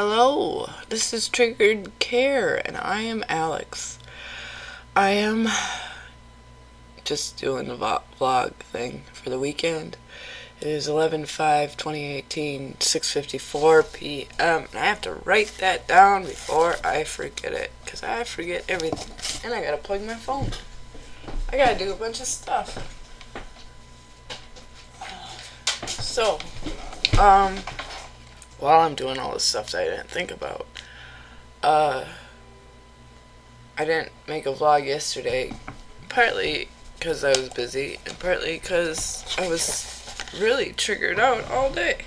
Hello, this is Triggered Care, and I am Alex. I am just doing the vlog thing for the weekend. It is 11/5/2018, 6:54 p.m. and I have to write that down before I forget it, because I forget everything. And I gotta plug my phone. I gotta do a bunch of stuff. So, while I'm doing all this stuff that I didn't think about, I didn't make a vlog yesterday, partly because I was busy, and partly because I was really triggered out all day.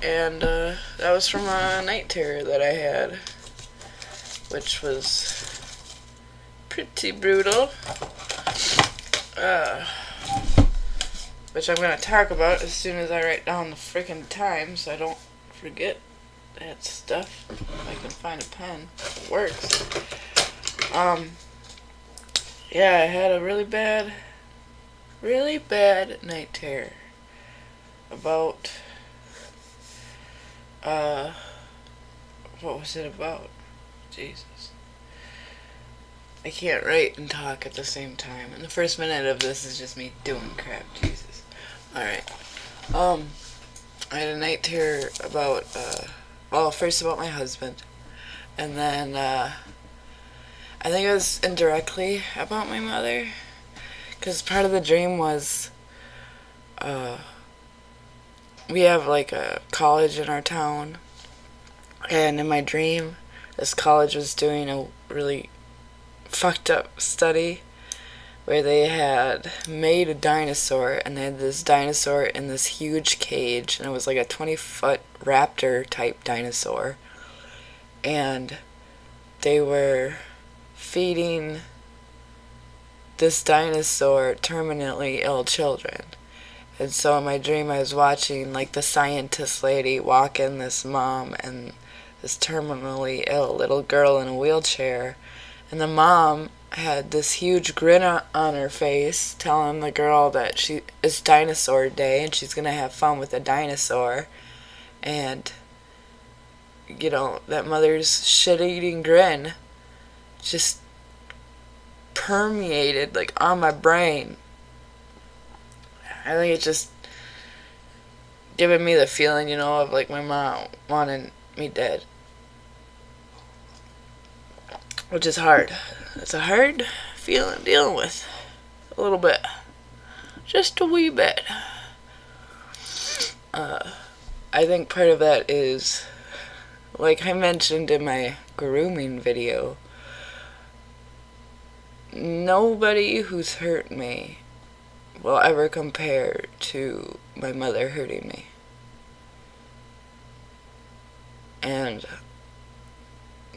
And that was from a night terror that I had, which was pretty brutal. Which I'm going to talk about as soon as I write down the freaking time so I don't forget that stuff. If I can find a pen, it works. Yeah, I had a really bad night terror about, what was it about? Jesus. I can't write and talk at the same time, and the first minute of this is just me doing crap. Jesus. Alright. I had a night terror about, well, first about my husband, and then, I think it was indirectly about my mother, because part of the dream was, we have, like, a college in our town, and in my dream, this college was doing a really fucked up study where they had made a dinosaur, and they had this dinosaur in this huge cage, and it was like a 20-foot raptor type dinosaur, and they were feeding this dinosaur terminally ill children. And so in my dream I was watching like the scientist lady walk in this mom and this terminally ill little girl in a wheelchair, and the mom had this huge grin on her face, telling the girl that it's dinosaur day and she's gonna have fun with the dinosaur. And, you know, that mother's shit-eating grin just permeated, like, on my brain. I think it's just giving me the feeling, you know, of, like, my mom wanting me dead. Which is hard. It's a hard feeling dealing with. A little bit. Just a wee bit. I think part of that is, like I mentioned in my grooming video, nobody who's hurt me will ever compare to my mother hurting me. And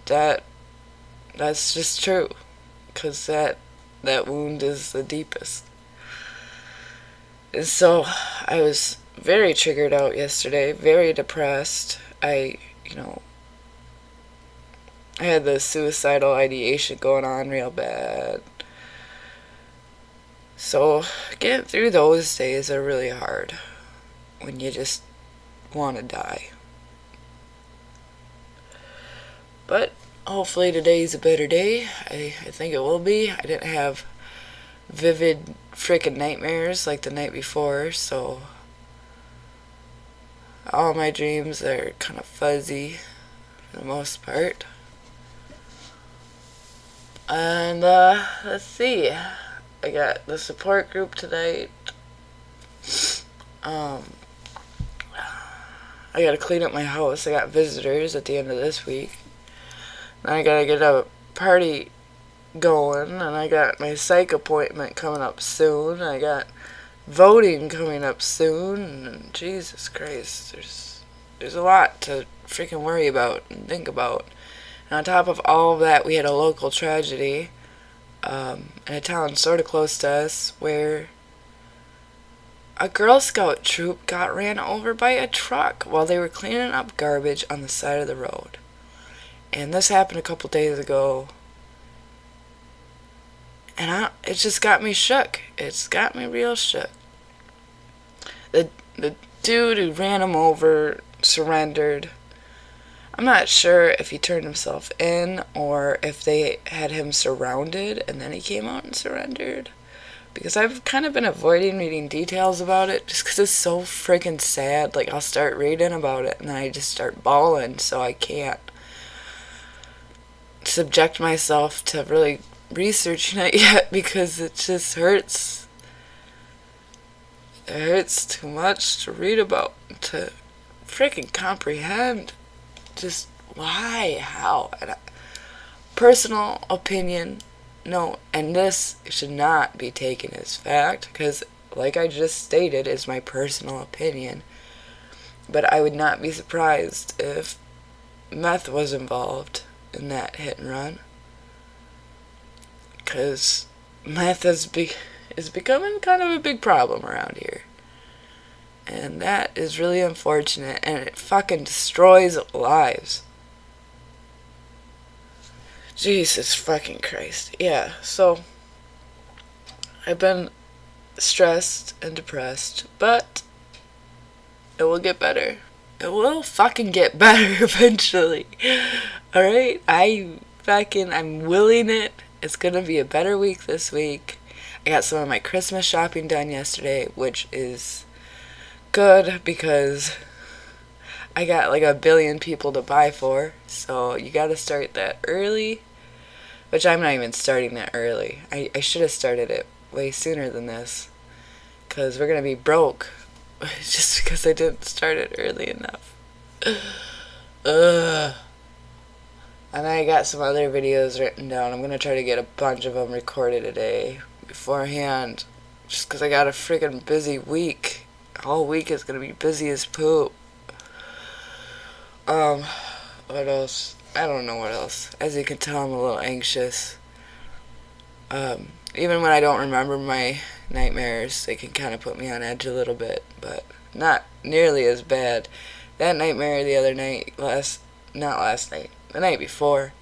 that's just true, because that wound is the deepest. And so I was very triggered out yesterday, very depressed. I had the suicidal ideation going on real bad. So getting through those days are really hard when you just want to die. But hopefully today's a better day. I think it will be. I didn't have vivid frickin' nightmares like the night before, so all my dreams are kind of fuzzy for the most part. And let's see. I got the support group tonight. I gotta clean up my house. I got visitors at the end of this week. I gotta get a party going, and I got my psych appointment coming up soon. I got voting coming up soon, and Jesus Christ, there's a lot to freaking worry about and think about. And on top of all of that, we had a local tragedy in a town sort of close to us where a Girl Scout troop got ran over by a truck while they were cleaning up garbage on the side of the road. And this happened a couple days ago. And it just got me shook. It's got me real shook. The dude who ran him over surrendered. I'm not sure if he turned himself in or if they had him surrounded and then he came out and surrendered. Because I've kind of been avoiding reading details about it just because it's so freaking sad. Like, I'll start reading about it and then I just start bawling, so I can't subject myself to really researching it yet because it just hurts. It hurts too much to read about, to freaking comprehend. Just why, how, and personal opinion. No, and this should not be taken as fact because, like I just stated, is my personal opinion. But I would not be surprised if meth was involved in that hit and run, because meth is becoming kind of a big problem around here. And that is really unfortunate, and it fucking destroys lives. Jesus fucking Christ. Yeah, so I've been stressed and depressed, but it will get better. It will fucking get better eventually. Alright? I'm willing it. It's gonna be a better week this week. I got some of my Christmas shopping done yesterday, which is good because I got like 1 billion people to buy for, so you gotta start that early, which I'm not even starting that early. I should have started it way sooner than this, because we're gonna be broke just because I didn't start it early enough. Ugh. And I got some other videos written down. I'm gonna try to get a bunch of them recorded today beforehand, just because I got a freaking busy week. All week is gonna be busy as poop. What else? I don't know what else. As you can tell, I'm a little anxious. Even when I don't remember my nightmares, they can kind of put me on edge a little bit, but not nearly as bad. That nightmare the other night, not last night, the night before,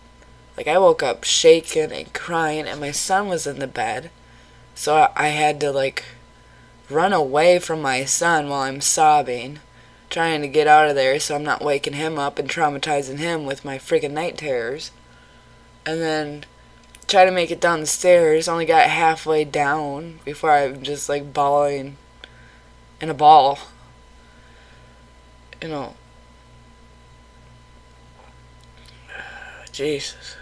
like I woke up shaking and crying, and my son was in the bed, so I had to like run away from my son while I'm sobbing, trying to get out of there so I'm not waking him up and traumatizing him with my freaking night terrors. And then try to make it down the stairs, only got halfway down before I'm just like bawling in a ball. You know. Jesus.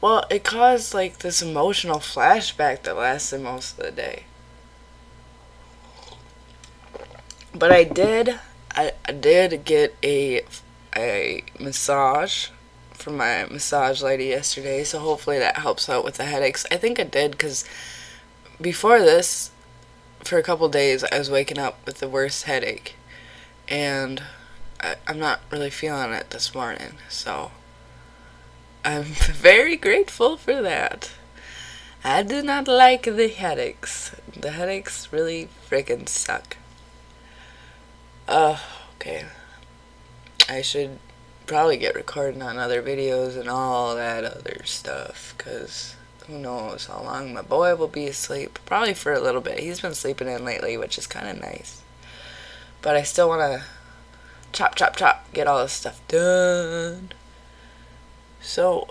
Well, it caused like this emotional flashback that lasted most of the day. But I did get a massage from my massage lady yesterday, so hopefully that helps out with the headaches. I think it did, because before this, for a couple days, I was waking up with the worst headache, and I'm not really feeling it this morning, so I'm very grateful for that. I do not like the headaches. The headaches really freaking suck. Okay. I should probably get recording on other videos and all that other stuff, because who knows how long my boy will be asleep. Probably for a little bit. He's been sleeping in lately, which is kind of nice. But I still want to chop, get all this stuff done. So,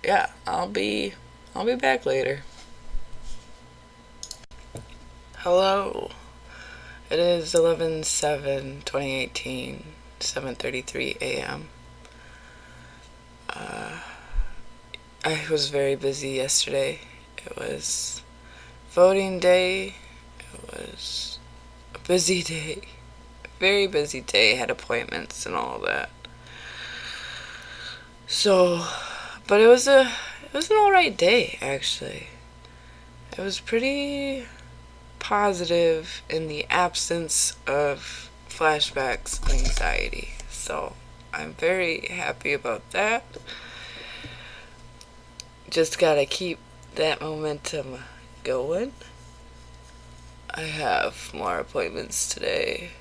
yeah, I'll be back later. Hello. It is 11/7/2018, 7:33 a.m. I was very busy yesterday. It was voting day. It was a busy day. A very busy day. Had appointments and all that. So, but it was an alright day, actually. It was pretty positive in the absence of flashbacks and anxiety. So I'm very happy about that. Just gotta keep that momentum going. I have more appointments today.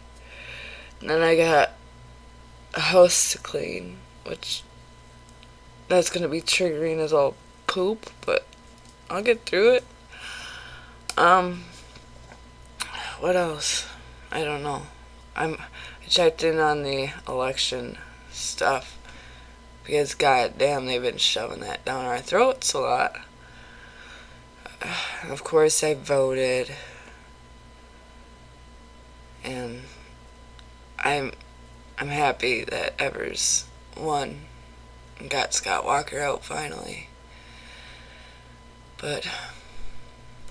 And then I got a house to clean, which that's gonna be triggering as all poop, but I'll get through it. What else? I don't know. I checked in on the election stuff, because goddamn, they've been shoving that down our throats a lot. Of course, I voted, and I'm happy that Evers won and got Scott Walker out finally. But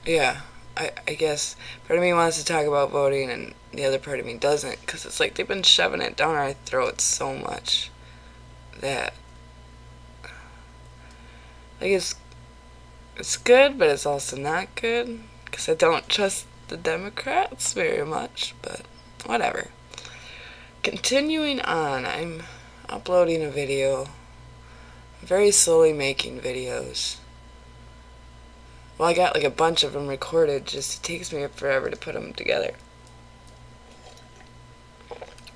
yeah, I guess part of me wants to talk about voting and the other part of me doesn't, because it's like they've been shoving it down our throats so much that, like, it's good, but it's also not good, because I don't trust the Democrats very much, but whatever. Continuing on, I'm uploading a video. I'm very slowly making videos. Well, I got like a bunch of them recorded, just it takes me forever to put them together.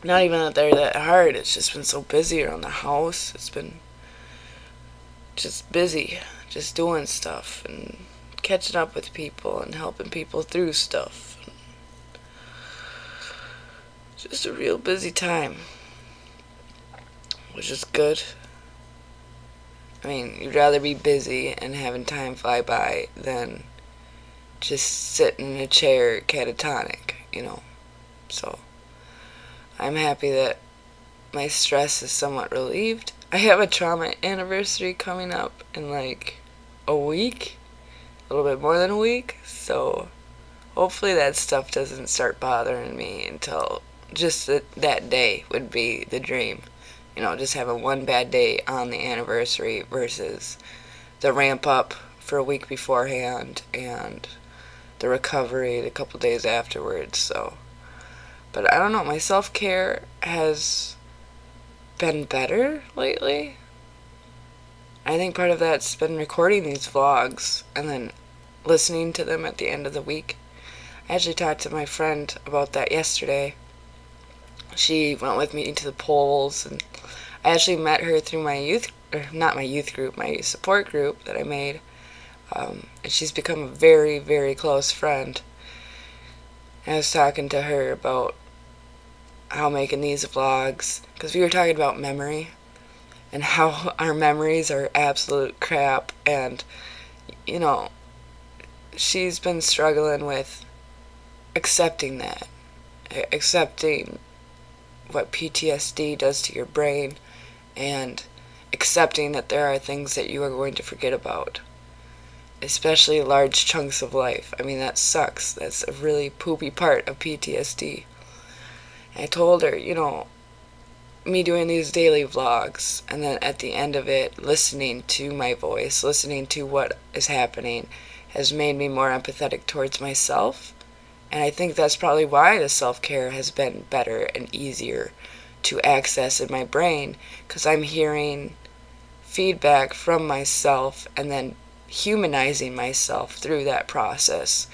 Not even that they're that hard, it's just been so busy around the house. It's been just busy, just doing stuff and catching up with people and helping people through stuff. Just a real busy time, which is good. I mean, you'd rather be busy and having time fly by than just sitting in a chair catatonic, you know. So, I'm happy that my stress is somewhat relieved. I have a trauma anniversary coming up in like a week, a little bit more than a week, so hopefully that stuff doesn't start bothering me until just that day would be the dream. You know, just having one bad day on the anniversary versus the ramp up for a week beforehand and the recovery a couple days afterwards. So, but I don't know, my self-care has been better lately. I think part of that's been recording these vlogs and then listening to them at the end of the week. I actually talked to my friend about that yesterday. She went with me to the polls, and I actually met her through my not my youth group, my support group that I made, and she's become a very, very close friend. I was talking to her about how making these vlogs, because we were talking about memory, and how our memories are absolute crap, and, you know, she's been struggling with accepting that, accepting what PTSD does to your brain, and accepting that there are things that you are going to forget about, especially large chunks of life. I mean, that sucks. That's a really poopy part of PTSD. And I told her, you know, me doing these daily vlogs, and then at the end of it, listening to my voice, listening to what is happening, has made me more empathetic towards myself. And I think that's probably why the self-care has been better and easier to access in my brain, because I'm hearing feedback from myself and then humanizing myself through that process,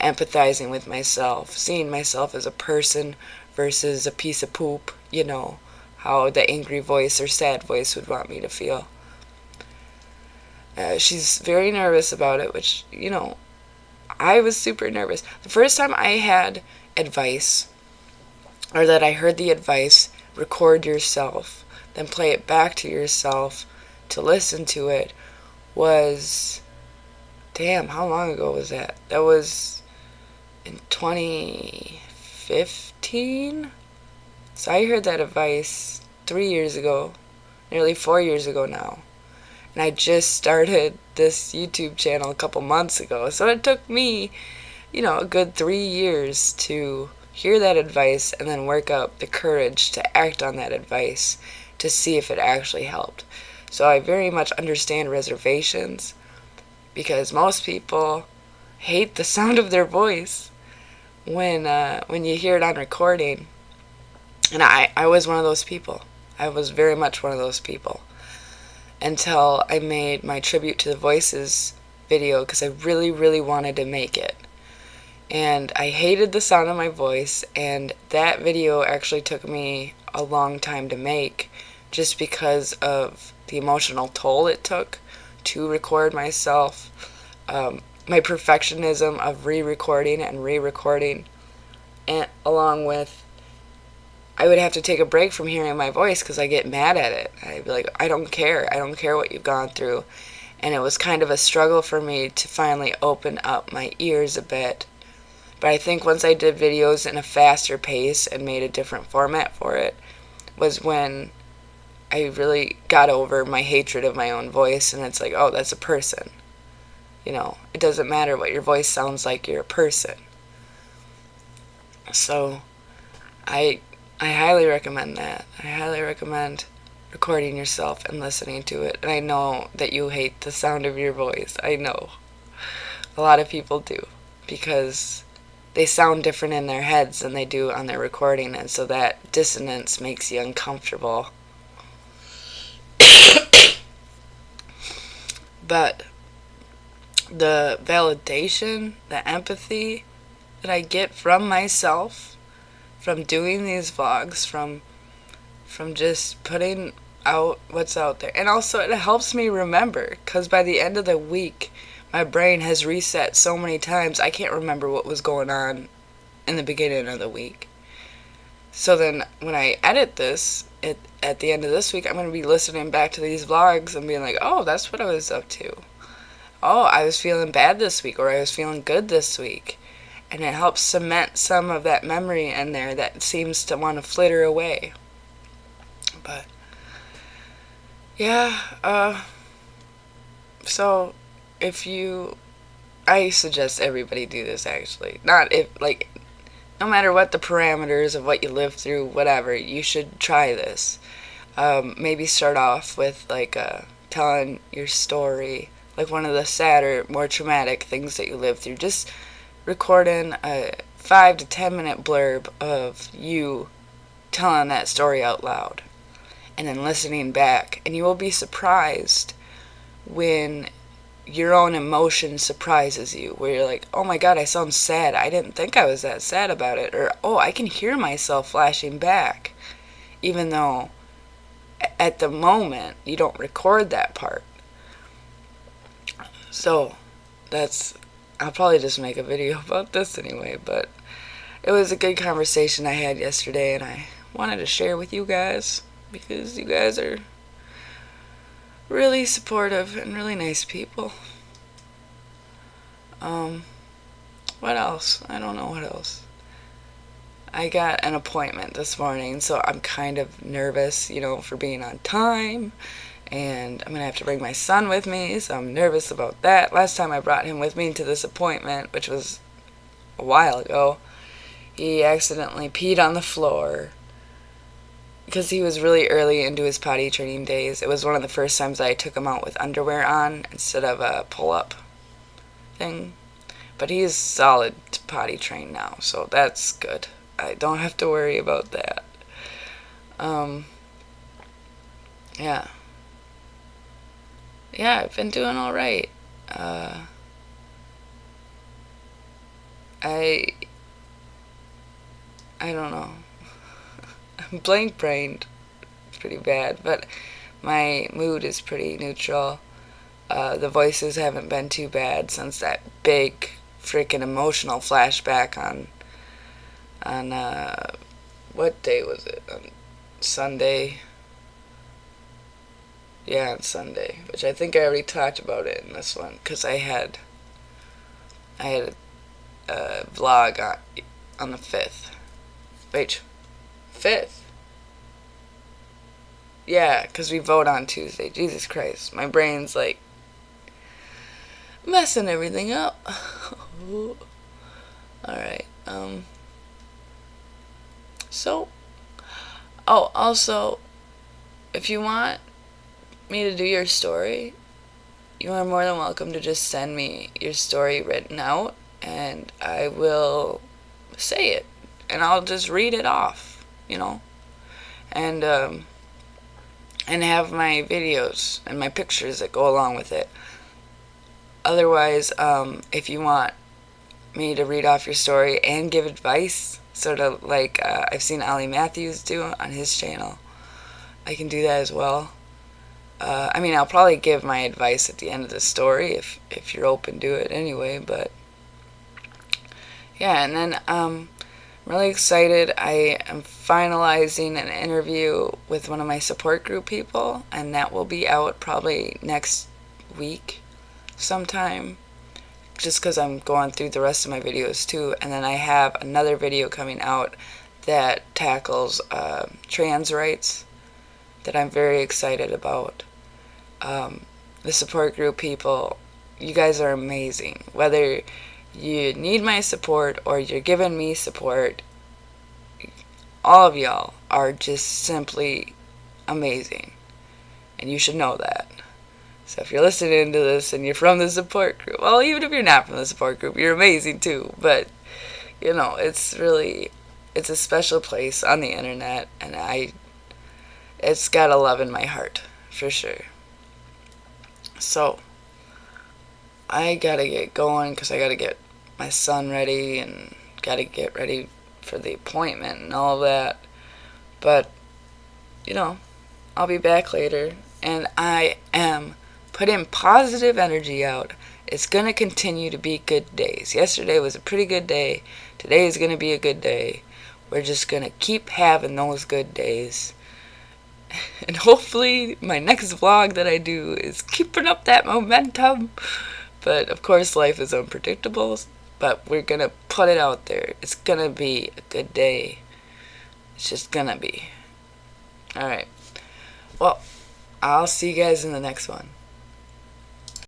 empathizing with myself, seeing myself as a person versus a piece of poop, you know, how the angry voice or sad voice would want me to feel. She's very nervous about it, which, you know, I was super nervous. The first time I had advice, or that I heard the advice, record yourself, then play it back to yourself to listen to it, was, damn, how long ago was that? That was in 2015? So I heard that advice 3 years ago, nearly 4 years ago now. And I just started this YouTube channel a couple months ago. So it took me, you know, a good 3 years to hear that advice and then work up the courage to act on that advice to see if it actually helped. So I very much understand reservations, because most people hate the sound of their voice when you hear it on recording. And I was one of those people. I was very much one of those people. Until I made my Tribute to the Voices video, because I really, really wanted to make it. And I hated the sound of my voice, and that video actually took me a long time to make, just because of the emotional toll it took to record myself, my perfectionism of re-recording, and along with I would have to take a break from hearing my voice because I get mad at it. I'd be like, I don't care. I don't care what you've gone through. And it was kind of a struggle for me to finally open up my ears a bit. But I think once I did videos in a faster pace and made a different format for it was when I really got over my hatred of my own voice. And it's like, oh, that's a person. You know, it doesn't matter what your voice sounds like, you're a person. So I highly recommend that. I highly recommend recording yourself and listening to it. And I know that you hate the sound of your voice. I know. A lot of people do. Because they sound different in their heads than they do on their recording. And so that dissonance makes you uncomfortable. But the validation, the empathy that I get from myself, from doing these vlogs, from just putting out what's out there. And also it helps me remember, because by the end of the week, my brain has reset so many times, I can't remember what was going on in the beginning of the week. So then when I edit this, at the end of this week, I'm going to be listening back to these vlogs and being like, oh, that's what I was up to. Oh, I was feeling bad this week, or I was feeling good this week. And it helps cement some of that memory in there that seems to want to flitter away. But, yeah, so I suggest everybody do this, actually. Not if, like, no matter what the parameters of what you live through, whatever, you should try this. Maybe start off with, like, telling your story, like one of the sadder, more traumatic things that you lived through. Just recording a 5 to 10 minute blurb of you telling that story out loud and then listening back, and you will be surprised when your own emotion surprises you, where you're like, oh my god, I sound sad. I didn't think I was that sad about it. Or, oh, I can hear myself flashing back, even though at the moment you don't record that part. So I'll probably just make a video about this anyway, but it was a good conversation I had yesterday, and I wanted to share with you guys because you guys are really supportive and really nice people. What else? I don't know what else. I got an appointment this morning, so I'm kind of nervous, for being on time. And I'm going to have to bring my son with me, so I'm nervous about that. Last time I brought him with me to this appointment, which was a while ago, he accidentally peed on the floor because he was really early into his potty training days. It was one of the first times I took him out with underwear on instead of a pull-up thing. But he's solid potty trained now, so that's good. I don't have to worry about that. Yeah. Yeah, I've been doing all right. I don't know. I'm blank-brained. It's pretty bad, but my mood is pretty neutral. The voices haven't been too bad since that big freaking emotional flashback on what day was it? On Sunday. Yeah, on Sunday, which I think I already talked about it in this one, because I had a vlog on the 5th. Wait, 5th? Yeah, because we vote on Tuesday. Jesus Christ, my brain's like messing everything up. Alright, so, oh, also, if you want me to do your story, you are more than welcome to just send me your story written out, and I will say it, and I'll just read it off, and have my videos and my pictures that go along with it. Otherwise, if you want me to read off your story and give advice, sort of like I've seen Ollie Matthews do on his channel, I can do that as well. I'll probably give my advice at the end of the story if you're open to it anyway, but yeah, and then I'm really excited. I am finalizing an interview with one of my support group people, and that will be out probably next week sometime, just because I'm going through the rest of my videos too. And then I have another video coming out that tackles trans rights that I'm very excited about. The support group people, you guys are amazing. Whether you need my support or you're giving me support, all of y'all are just simply amazing. And you should know that. So if you're listening to this and you're from the support group, well, even if you're not from the support group, you're amazing too. But, you know, it's a special place on the internet, and it's got a love in my heart, for sure. So, I gotta get going because I gotta get my son ready and gotta get ready for the appointment and all that. But, you know, I'll be back later, and I am putting positive energy out. It's gonna continue to be good days. Yesterday was a pretty good day. Today is gonna be a good day. We're just gonna keep having those good days. And hopefully my next vlog that I do is keeping up that momentum. But of course life is unpredictable. But we're gonna put it out there. It's gonna be a good day. It's just gonna be. Alright. Well, I'll see you guys in the next one.